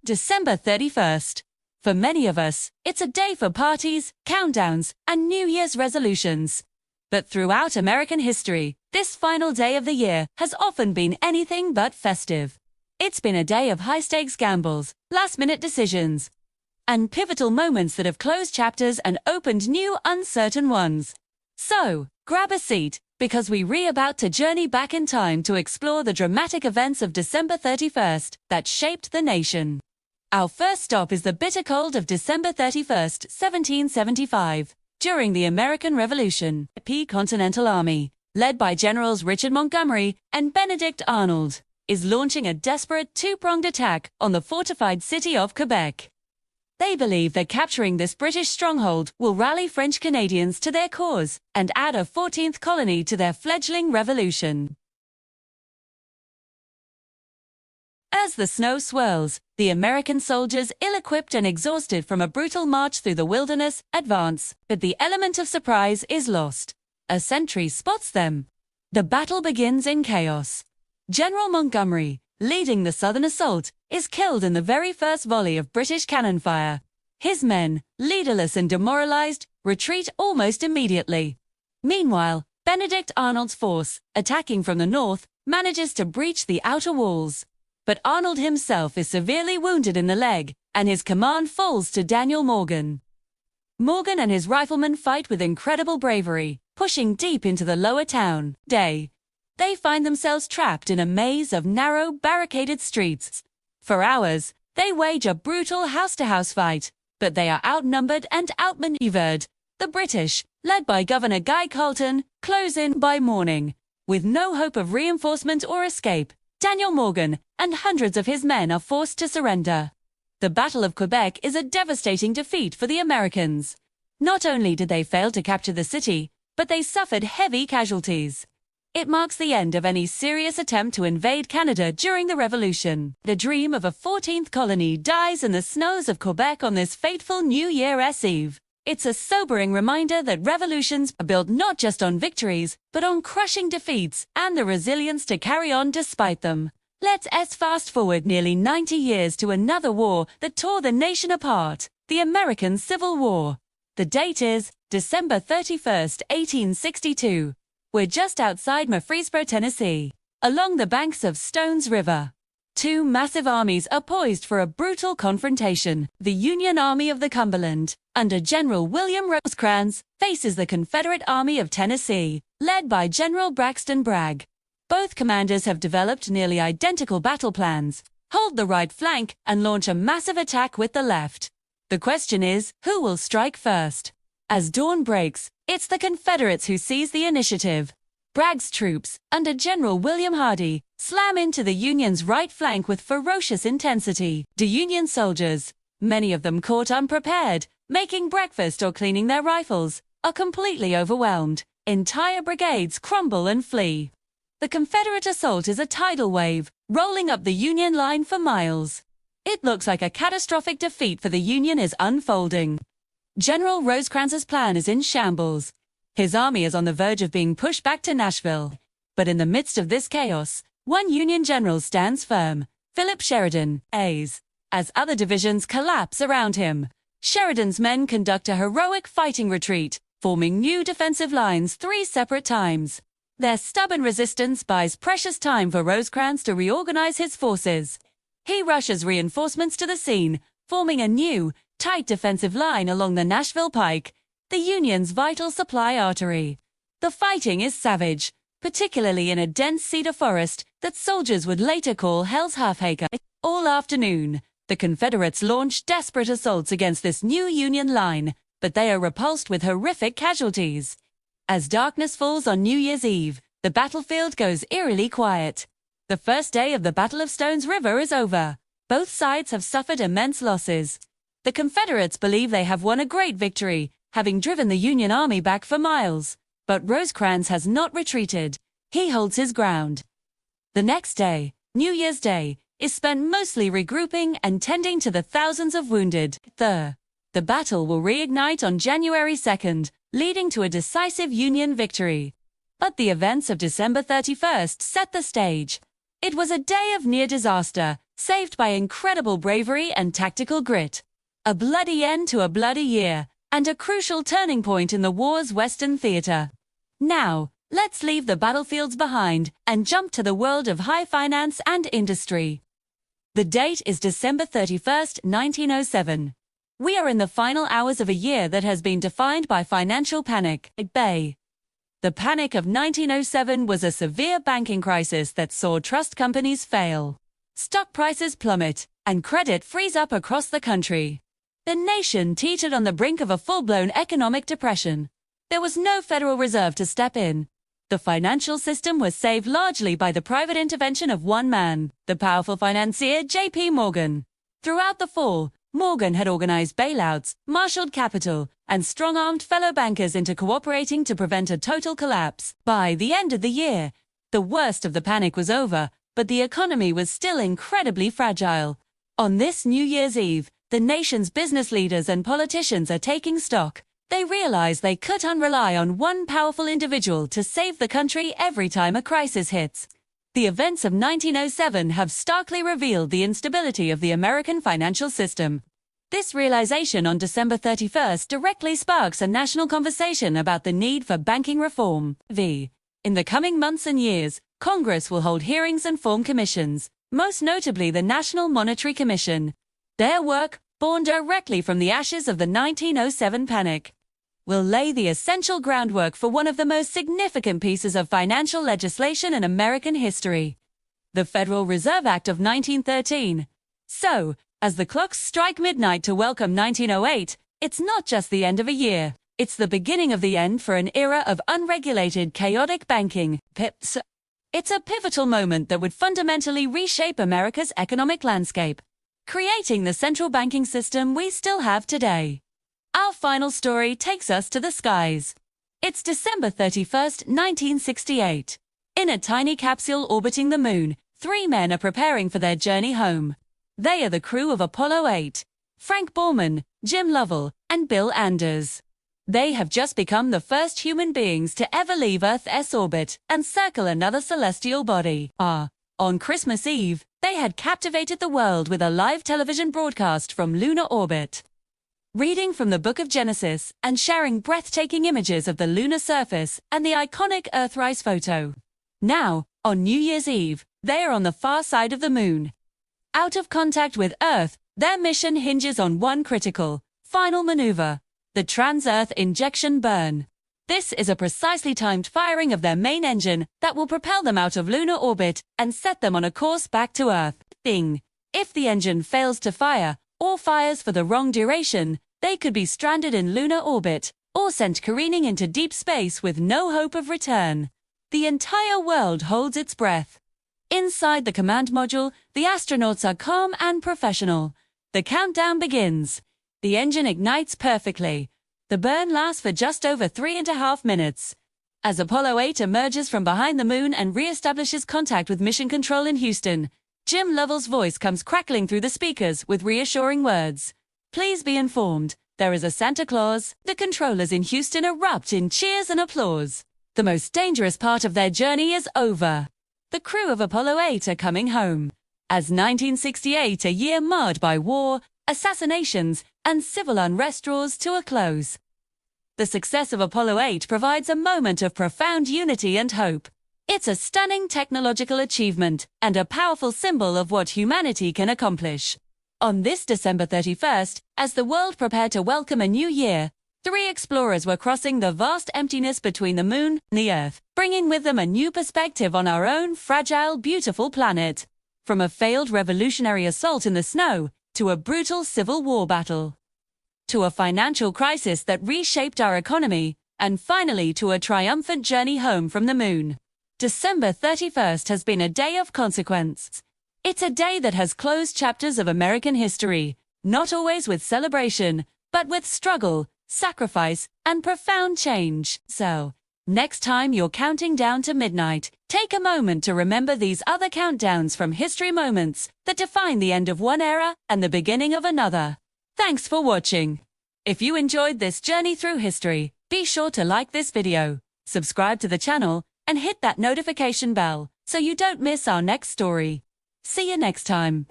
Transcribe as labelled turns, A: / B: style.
A: December 31st. For many of us, it's a day for parties, countdowns, and New Year's resolutions. But throughout American history, this final day of the year has often been anything but festive. It's been a day of high-stakes gambles, last-minute decisions, and pivotal moments that have closed chapters and opened new, uncertain ones. So, grab a seat, because we're about to journey back in time to explore the dramatic events of December 31st that shaped the nation. Our first stop is the bitter cold of December 31st, 1775. During the American Revolution, the Continental Army, led by Generals Richard Montgomery and Benedict Arnold, is launching a desperate two-pronged attack on the fortified city of Quebec. They believe that capturing this British stronghold will rally French Canadians to their cause and add a 14th colony to their fledgling revolution. As the snow swirls, the American soldiers, ill-equipped and exhausted from a brutal march through the wilderness, advance, but the element of surprise is lost. A sentry spots them. The battle begins in chaos. General Montgomery, leading the southern assault, is killed in the very first volley of British cannon fire. His men, leaderless and demoralized, retreat almost immediately. Meanwhile, Benedict Arnold's force, attacking from the north, manages to breach the outer walls. But Arnold himself is severely wounded in the leg, and his command falls to Daniel Morgan. Morgan and his riflemen fight with incredible bravery, pushing deep into the lower town. They find themselves trapped in a maze of narrow, barricaded streets. For hours, they wage a brutal house-to-house fight, but they are outnumbered and outmaneuvered. The British, led by Governor Guy Carleton, close in by morning. With no hope of reinforcement or escape, Daniel Morgan and hundreds of his men are forced to surrender. The Battle of Quebec is a devastating defeat for the Americans. Not only did they fail to capture the city, but they suffered heavy casualties. It marks the end of any serious attempt to invade Canada during the Revolution. The dream of a 14th colony dies in the snows of Quebec on this fateful New Year's Eve. It's a sobering reminder that revolutions are built not just on victories, but on crushing defeats and the resilience to carry on despite them. Let's fast forward nearly 90 years to another war that tore the nation apart, the American Civil War. The date is December 31st, 1862. We're just outside Murfreesboro, Tennessee, along the banks of Stones River. Two massive armies are poised for a brutal confrontation. The Union Army of the Cumberland, under General William Rosecrans, faces the Confederate Army of Tennessee, led by General Braxton Bragg. Both commanders have developed nearly identical battle plans, hold the right flank, and launch a massive attack with the left. The question is, who will strike first? As dawn breaks, it's the Confederates who seize the initiative. Bragg's troops, under General William Hardee, slam into the Union's right flank with ferocious intensity. The Union soldiers, many of them caught unprepared, making breakfast or cleaning their rifles, are completely overwhelmed. Entire brigades crumble and flee. The Confederate assault is a tidal wave, rolling up the Union line for miles. It looks like a catastrophic defeat for the Union is unfolding. General Rosecrans's plan is in shambles. His army is on the verge of being pushed back to Nashville. But in the midst of this chaos, one Union general stands firm, Philip Sheridan, as other divisions collapse around him. Sheridan's men conduct a heroic fighting retreat, forming new defensive lines 3 separate times. Their stubborn resistance buys precious time for Rosecrans to reorganize his forces. He rushes reinforcements to the scene, forming a new, tight defensive line along the Nashville Pike, the Union's vital supply artery. The fighting is savage, particularly in a dense cedar forest that soldiers would later call Hell's Halfacre. All afternoon, the Confederates launch desperate assaults against this new Union line, but they are repulsed with horrific casualties. As darkness falls on New Year's Eve, the battlefield goes eerily quiet. The first day of the Battle of Stones River is over. Both sides have suffered immense losses. The Confederates believe they have won a great victory, having driven the Union Army back for miles. But Rosecrans has not retreated. He holds his ground. The next day, New Year's Day, is spent mostly regrouping and tending to the thousands of wounded. The battle will reignite on January 2nd, leading to a decisive Union victory. But the events of December 31st set the stage. It was a day of near disaster, saved by incredible bravery and tactical grit. A bloody end to a bloody year, and a crucial turning point in the war's Western theater. Now, let's leave the battlefields behind and jump to the world of high finance and industry. The date is December 31st, 1907. We are in the final hours of a year that has been defined by financial panic. The Panic of 1907 was a severe banking crisis that saw trust companies fail, stock prices plummet, and credit freeze up across the country. The nation teetered on the brink of a full-blown economic depression. There was no Federal Reserve to step in. The financial system was saved largely by the private intervention of one man, the powerful financier J.P. Morgan. Throughout the fall, Morgan had organized bailouts, marshaled capital, and strong-armed fellow bankers into cooperating to prevent a total collapse. By the end of the year, the worst of the panic was over, but the economy was still incredibly fragile. On this New Year's Eve, the nation's business leaders and politicians are taking stock. They realize they couldn't rely on one powerful individual to save the country every time a crisis hits. The events of 1907 have starkly revealed the instability of the American financial system. This realization on December 31st directly sparks a national conversation about the need for banking reform. In the coming months and years, Congress will hold hearings and form commissions, most notably the National Monetary Commission. Their work, born directly from the ashes of the 1907 panic, will lay the essential groundwork for one of the most significant pieces of financial legislation in American history, the Federal Reserve Act of 1913. So, as the clocks strike midnight to welcome 1908, it's not just the end of a year, it's the beginning of the end for an era of unregulated, chaotic banking. It's a pivotal moment that would fundamentally reshape America's economic landscape, creating the central banking system we still have today. Our final story takes us to the skies. It's December 31st, 1968. In a tiny capsule orbiting the moon, 3 men are preparing for their journey home. They are the crew of Apollo 8, Frank Borman, Jim Lovell, and Bill Anders. They have just become the first human beings to ever leave Earth's orbit and circle another celestial body. On Christmas Eve, they had captivated the world with a live television broadcast from lunar orbit, reading from the Book of Genesis and sharing breathtaking images of the lunar surface and the iconic Earthrise photo. Now, on New Year's Eve, they are on the far side of the moon. Out of contact with Earth, their mission hinges on one critical, final maneuver, the Trans-Earth Injection Burn. This is a precisely timed firing of their main engine that will propel them out of lunar orbit and set them on a course back to Earth. If the engine fails to fire, or fires for the wrong duration, they could be stranded in lunar orbit, or sent careening into deep space with no hope of return. The entire world holds its breath. Inside the command module, the astronauts are calm and professional. The countdown begins. The engine ignites perfectly. The burn lasts for just over 3.5 minutes. As Apollo 8 emerges from behind the moon and re-establishes contact with Mission Control in Houston, Jim Lovell's voice comes crackling through the speakers with reassuring words. Please be informed, there is a Santa Claus. The controllers in Houston erupt in cheers and applause. The most dangerous part of their journey is over. The crew of Apollo 8 are coming home. As 1968, a year marred by war, assassinations, and civil unrest draws to a close. The success of Apollo 8 provides a moment of profound unity and hope. It's a stunning technological achievement and a powerful symbol of what humanity can accomplish. On this December 31st, as the world prepared to welcome a new year, 3 explorers were crossing the vast emptiness between the moon and the Earth, bringing with them a new perspective on our own fragile, beautiful planet. From a failed revolutionary assault in the snow, to a brutal Civil War battle, to a financial crisis that reshaped our economy, and finally to a triumphant journey home from the moon. December 31st has been a day of consequence. It's a day that has closed chapters of American history, not always with celebration, but with struggle, sacrifice, and profound change. So, next time you're counting down to midnight, take a moment to remember these other countdowns from history moments that define the end of one era and the beginning of another. Thanks for watching. If you enjoyed this journey through history, be sure to like this video, subscribe to the channel, and hit that notification bell so you don't miss our next story. See you next time.